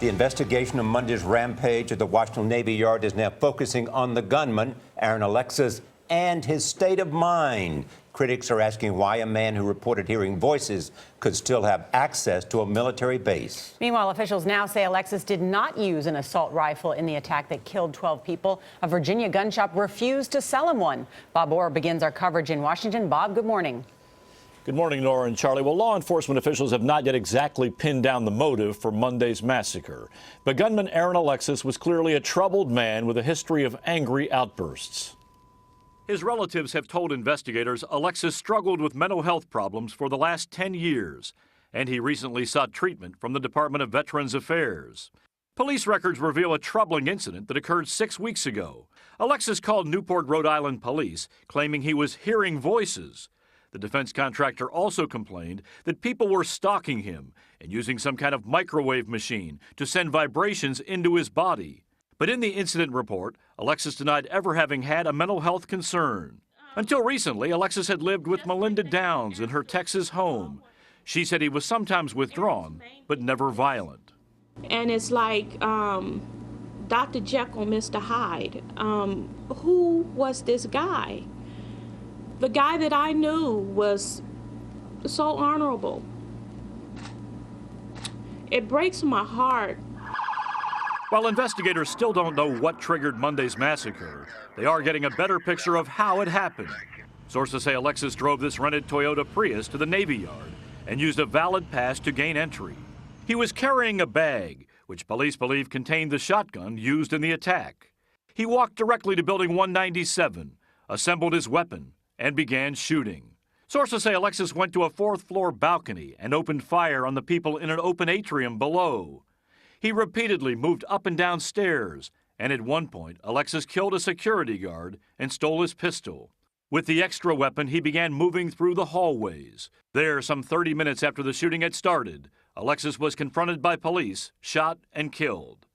The investigation of Monday's rampage at the Washington Navy Yard is now focusing on the gunman, Alexis, and his state of mind. Critics are asking why a man who reported hearing voices could still have access to a military base. Meanwhile, officials now say Alexis did not use an assault rifle in the attack that killed 12 people. A Virginia gun shop refused to sell him one. Bob Orr begins our coverage in Washington. Bob, good morning. Good morning, Nora and Charlie. Well, law enforcement officials have not yet exactly pinned down the motive for Monday's massacre. But gunman Alexis was clearly a troubled man with a history of angry outbursts. His relatives have told investigators Alexis struggled with mental health problems for the last 10 years, and he recently sought treatment from the Department of Veterans Affairs. Police records reveal a troubling incident that occurred 6 weeks ago. Alexis called Newport, Rhode Island police, claiming he was hearing voices. The defense contractor also complained that people were stalking him and using some kind of microwave machine to send vibrations into his body. But in the incident report, Alexis denied ever having had a mental health concern. Until recently, Alexis had lived with Melinda Downs in her Texas home. She said he was sometimes withdrawn, but never violent. And it's like Dr. Jekyll, Mr. Hyde. Who was this guy? The guy that I knew was so honorable. It breaks my heart. While investigators still don't know what triggered Monday's massacre, they are getting a better picture of how it happened. Sources say Alexis drove this rented Toyota Prius to the Navy Yard and used a valid pass to gain entry. He was carrying a bag, which police believe contained the shotgun used in the attack. He walked directly to Building 197, assembled his weapon, and began shooting. Sources say Alexis went to a fourth-floor balcony and opened fire on the people in an open atrium below. He repeatedly moved up and down stairs, and at one point, Alexis killed a security guard and stole his pistol. With the extra weapon, he began moving through the hallways. There, some 30 minutes after the shooting had started, Alexis was confronted by police, shot, and killed.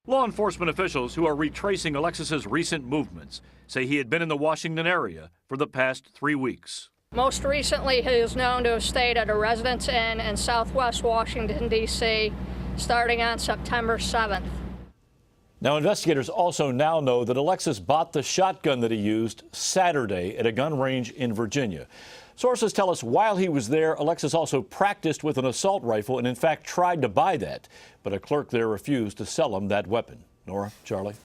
Law enforcement officials who are retracing Alexis's recent movements say he had been in the Washington area for the past 3 weeks. Most recently, he is known to have stayed at a Residence Inn in southwest Washington, D.C., starting on September 7th. Now, investigators also now know that Alexis bought the shotgun that he used Saturday at a gun range in Virginia. Sources tell us while he was there, Alexis also practiced with an assault rifle and in fact tried to buy that, but a clerk there refused to sell him that weapon. Nora, Charlie.